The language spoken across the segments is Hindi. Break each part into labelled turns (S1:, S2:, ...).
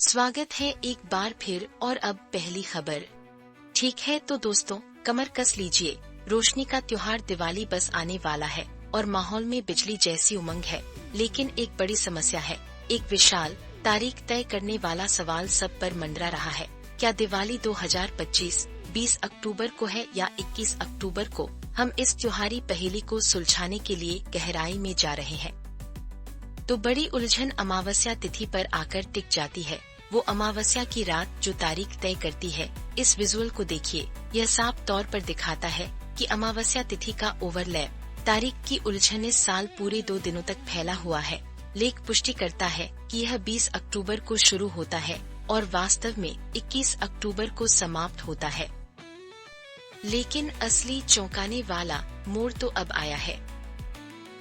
S1: स्वागत है एक बार फिर और अब पहली खबर। ठीक है तो दोस्तों, कमर कस लीजिए। रोशनी का त्योहार दिवाली बस आने वाला है और माहौल में बिजली जैसी उमंग है। लेकिन एक बड़ी समस्या है, एक विशाल तारीख तय करने वाला सवाल सब पर मंडरा रहा है। क्या दिवाली 2025 20 अक्टूबर को है या 21 अक्टूबर को? हम इस त्योहारी पहेली को सुलझाने के लिए गहराई में जा रहे हैं। तो बड़ी उलझन अमावस्या तिथि पर आकर टिक जाती है। वो अमावस्या की रात जो तारीख तय करती है। इस विजुअल को देखिए, यह साफ तौर पर दिखाता है कि अमावस्या तिथि का ओवरलैप तारीख की उलझन इस साल पूरे 2 दिनों तक फैला हुआ है। लेख पुष्टि करता है कि यह 20 अक्टूबर को शुरू होता है और वास्तव में 21 अक्टूबर को समाप्त होता है। लेकिन असली चौंकाने वाला मोड़ तो अब आया है।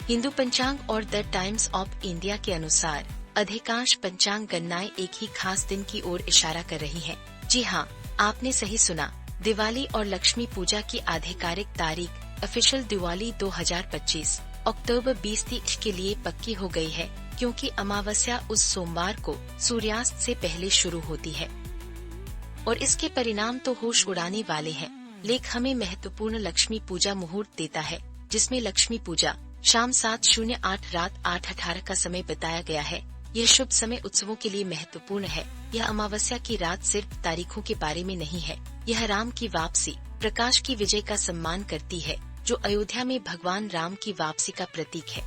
S1: हिंदू पंचांग और द टाइम्स ऑफ इंडिया के अनुसार अधिकांश पंचांग गणनाएं एक ही खास दिन की ओर इशारा कर रही हैं। जी हाँ, आपने सही सुना। दिवाली और लक्ष्मी पूजा की आधिकारिक तारीख ऑफिशियल दिवाली 2025 अक्टूबर 20 के लिए पक्की हो गई है, क्योंकि अमावस्या उस सोमवार को सूर्यास्त से पहले शुरू होती है और इसके परिणाम तो होश उड़ाने वाले हैं। लेख हमें महत्वपूर्ण लक्ष्मी पूजा मुहूर्त देता है, जिसमें लक्ष्मी पूजा शाम 7:08 रात 8:18 का समय बताया गया है। यह शुभ समय उत्सवों के लिए महत्वपूर्ण है। यह अमावस्या की रात सिर्फ तारीखों के बारे में नहीं है, यह राम की वापसी, प्रकाश की विजय का सम्मान करती है, जो अयोध्या में भगवान राम की वापसी का प्रतीक है।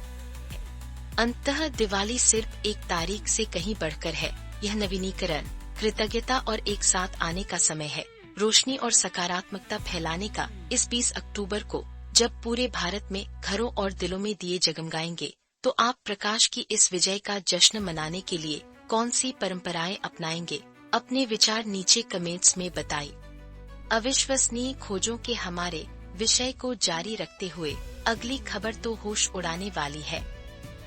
S1: अंततः दिवाली सिर्फ एक तारीख से कहीं बढ़कर है। यह नवीनीकरण, कृतज्ञता और एक साथ आने का समय है। रोशनी और सकारात्मकता फैलाने का। इस 20 अक्टूबर को जब पूरे भारत में घरों और दिलों में दिए जगमगाएंगे, तो आप प्रकाश की इस विजय का जश्न मनाने के लिए कौन सी परंपराएं अपनाएंगे? अपने विचार नीचे कमेंट्स में बताइए। अविश्वसनीय खोजों के हमारे विषय को जारी रखते हुए अगली खबर तो होश उड़ाने वाली है।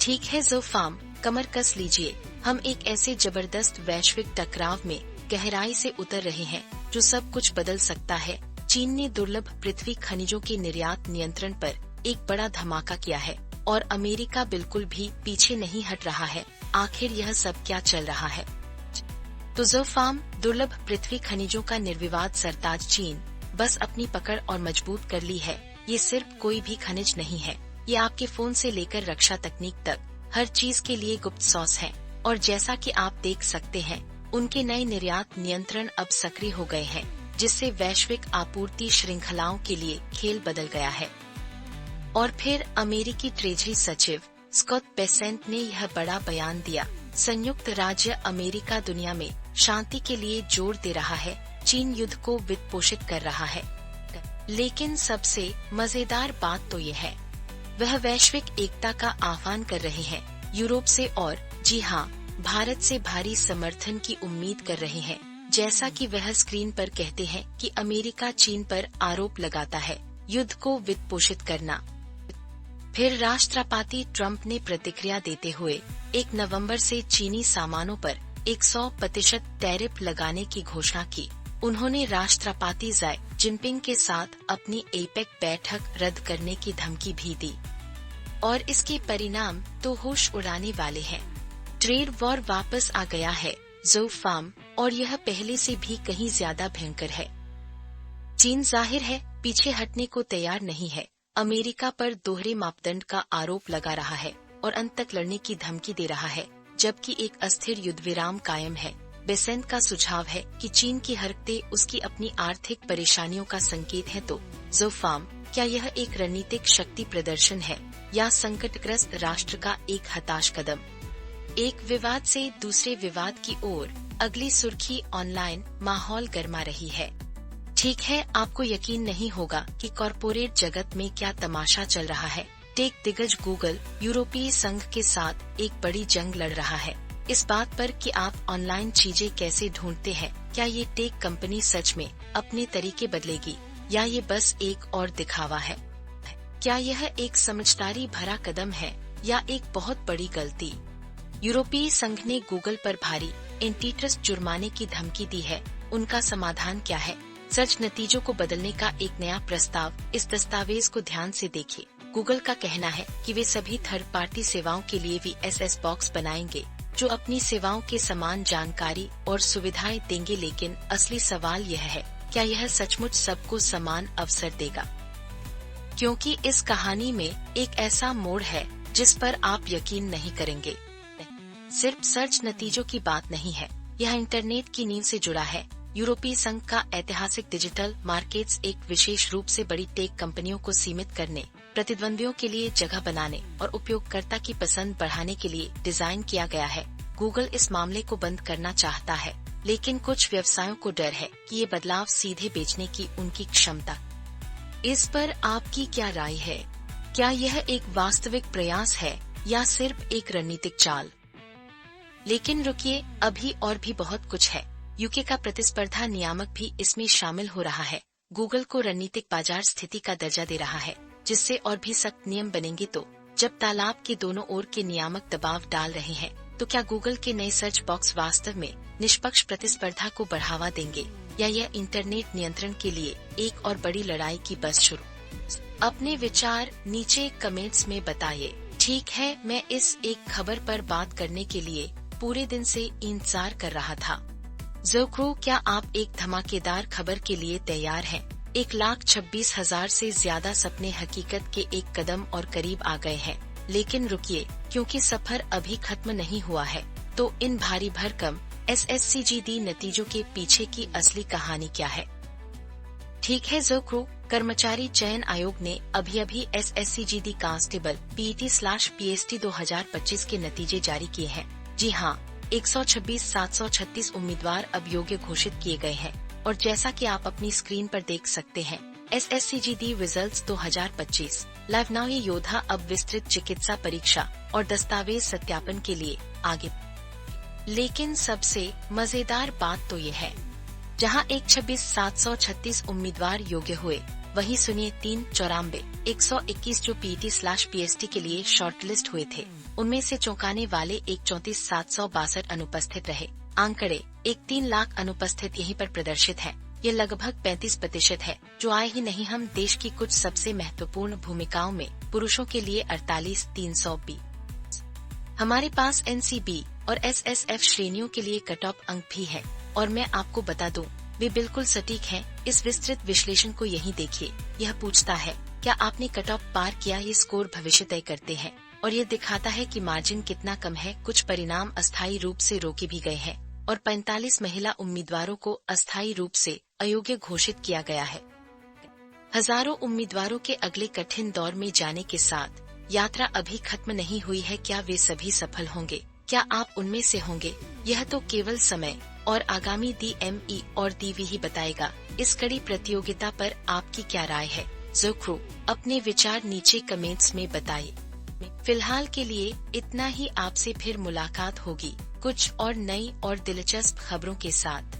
S1: ठीक है जो फार्म, कमर कस लीजिए। हम एक ऐसे जबरदस्त वैश्विक टकराव में गहराई से उतर रहे हैं जो सब कुछ बदल सकता है। चीन ने दुर्लभ पृथ्वी खनिजों के निर्यात नियंत्रण पर एक बड़ा धमाका किया है और अमेरिका बिल्कुल भी पीछे नहीं हट रहा है। आखिर यह सब क्या चल रहा है? तो जो फार्म, दुर्लभ पृथ्वी खनिजों का निर्विवाद सरताज चीन बस अपनी पकड़ और मजबूत कर ली है। ये सिर्फ कोई भी खनिज नहीं है, ये आपके फोन से लेकर रक्षा तकनीक तक हर चीज के लिए गुप्त सॉस है। और जैसा कि आप देख सकते हैं, उनके नए निर्यात नियंत्रण अब सक्रिय हो गए हैं, जिससे वैश्विक आपूर्ति श्रृंखलाओं के लिए खेल बदल गया है। और फिर अमेरिकी ट्रेजरी सचिव स्कॉट बेसेंट ने यह बड़ा बयान दिया। संयुक्त राज्य अमेरिका दुनिया में शांति के लिए जोर दे रहा है, चीन युद्ध को वित्त पोषित कर रहा है। लेकिन सबसे मजेदार बात तो ये है, वह वैश्विक एकता का आह्वान कर रहे हैं। यूरोप से और जी हाँ, भारत से भारी समर्थन की उम्मीद कर रहे हैं। जैसा कि वह स्क्रीन पर कहते हैं कि अमेरिका चीन पर आरोप लगाता है युद्ध को वित्त पोषित करना। फिर राष्ट्रपति ट्रंप ने प्रतिक्रिया देते हुए 1 नवंबर से चीनी सामानों पर 100% टैरिफ लगाने की घोषणा की। उन्होंने राष्ट्रपति शी जिनपिंग के साथ अपनी एपेक बैठक रद्द करने की धमकी भी दी। और इसके परिणाम तो होश उड़ाने वाले हैं। ट्रेड वॉर वापस आ गया है जो फार्म, और यह पहले से भी कहीं ज्यादा भयंकर है। चीन जाहिर है पीछे हटने को तैयार नहीं है। अमेरिका पर दोहरे मापदंड का आरोप लगा रहा है और अंत तक लड़ने की धमकी दे रहा है, जबकि एक अस्थिर युद्ध विराम कायम है। बेसेंट का सुझाव है कि चीन की हरकतें उसकी अपनी आर्थिक परेशानियों का संकेत है। तो जो फार्म, क्या यह एक रणनीतिक शक्ति प्रदर्शन है या संकटग्रस्त राष्ट्र का एक हताश कदम? एक विवाद से दूसरे विवाद की ओर अगली सुर्खी। ऑनलाइन माहौल गर्मा रही है। ठीक है, आपको यकीन नहीं होगा कि कॉरपोरेट जगत में क्या तमाशा चल रहा है। टेक दिग्गज गूगल यूरोपीय संघ के साथ एक बड़ी जंग लड़ रहा है इस बात पर कि आप ऑनलाइन चीजें कैसे ढूंढते हैं। क्या ये टेक कंपनी सच में अपने तरीके बदलेगी या ये बस एक और दिखावा है? क्या यह एक समझदारी भरा कदम है या एक बहुत बड़ी गलती? यूरोपीय संघ ने गूगल पर भारी एंटीट्रस्ट जुर्माने की धमकी दी है। उनका समाधान क्या है? सर्च नतीजों को बदलने का एक नया प्रस्ताव। इस दस्तावेज को ध्यान से देखिए। गूगल का कहना है कि वे सभी थर्ड पार्टी सेवाओं के लिए VSS बॉक्स बनाएंगे जो अपनी सेवाओं के समान जानकारी और सुविधाएं देंगे, लेकिन असली सवाल यह है, क्या यह सचमुच सबको समान अवसर देगा? क्योंकि इस कहानी में एक ऐसा मोड़ है जिस पर आप यकीन नहीं करेंगे। सिर्फ सर्च नतीजों की बात नहीं है, यह इंटरनेट की नींव से जुड़ा है। यूरोपीय संघ का ऐतिहासिक डिजिटल मार्केट्स एक विशेष रूप से बड़ी टेक कंपनियों को सीमित करने, प्रतिद्वंदियों के लिए जगह बनाने और उपयोगकर्ता की पसंद बढ़ाने के लिए डिजाइन किया गया है। गूगल इस मामले को बंद करना चाहता है, लेकिन कुछ व्यवसायों को डर है कि ये बदलाव सीधे बेचने की उनकी क्षमता। इस पर आपकी क्या राय है? क्या यह एक वास्तविक प्रयास है या सिर्फ एक रणनीतिक चाल? लेकिन रुकिए, अभी और भी बहुत कुछ है। यूके का प्रतिस्पर्धा नियामक भी इसमें शामिल हो रहा है। गूगल को रणनीतिक बाजार स्थिति का दर्जा दे रहा है, जिससे और भी सख्त नियम बनेंगे। तो जब तालाब के दोनों ओर के नियामक दबाव डाल रहे हैं, तो क्या गूगल के नए सर्च बॉक्स वास्तव में निष्पक्ष प्रतिस्पर्धा को बढ़ावा देंगे, या यह इंटरनेट नियंत्रण के लिए एक और बड़ी लड़ाई की बस शुरू? अपने विचार नीचे कमेंट्स में बताइए। ठीक है, मैं इस एक खबर पर बात करने के लिए पूरे दिन से इंतजार कर रहा था। ज़ोक्रो, क्या आप एक धमाकेदार खबर के लिए तैयार हैं? 1,26,000 से ज्यादा सपने हकीकत के एक कदम और करीब आ गए हैं। लेकिन रुकिए, क्योंकि सफर अभी खत्म नहीं हुआ है। तो इन भारी भरकम SSCGD नतीजों के पीछे की असली कहानी क्या है? ठीक है ज़ोक्रो, कर्मचारी चयन आयोग ने अभी SSCGD कांस्टेबल PET/PST 2025 के नतीजे जारी किए हैं। जी हाँ, 126,736 उम्मीदवार अब योग्य घोषित किए गए हैं, और जैसा कि आप अपनी स्क्रीन पर देख सकते हैं, SSCGD रिजल्ट्स 2025 लाइव नाउ। ये योद्धा अब विस्तृत चिकित्सा परीक्षा और दस्तावेज सत्यापन के लिए आगे। लेकिन सबसे मजेदार बात तो ये है, जहां 126,736 उम्मीदवार योग्य हुए, वहीं सुनिए 121 जो PET/PST के लिए शॉर्टलिस्ट हुए थे, उनमें से चौंकाने वाले 34,762 अनुपस्थित रहे। आंकड़े 3 लाख अनुपस्थित यहीं पर प्रदर्शित है। ये लगभग 35% है, जो आए ही नहीं। हम देश की कुछ सबसे महत्वपूर्ण भूमिकाओं में पुरुषों के लिए 48,320। हमारे पास NCB और SSF श्रेणियों के लिए कट ऑफ अंक भी है, और मैं आपको बता दूं, वे बिल्कुल सटीक हैं। इस विस्तृत विश्लेषण को यहीं देखिए। यह पूछता है, क्या आपने कट ऑफ पार किया? ये स्कोर भविष्य तय करते हैं, और ये दिखाता है कि मार्जिन कितना कम है। कुछ परिणाम अस्थायी रूप से रोके भी गए हैं, और 45 महिला उम्मीदवारों को अस्थायी रूप से अयोग्य घोषित किया गया है। हजारों उम्मीदवारों के अगले कठिन दौर में जाने के साथ यात्रा अभी खत्म नहीं हुई है। क्या वे सभी सफल होंगे? क्या आप उनमें से होंगे? यह तो केवल समय और आगामी DME और DV ही बताएगा। इस कड़ी प्रतियोगिता पर आपकी क्या राय है? ज़ोक्रो, अपने विचार नीचे कमेंट्स में बताइए। फिलहाल के लिए इतना ही। आपसे फिर मुलाकात होगी कुछ और नई और दिलचस्प खबरों के साथ।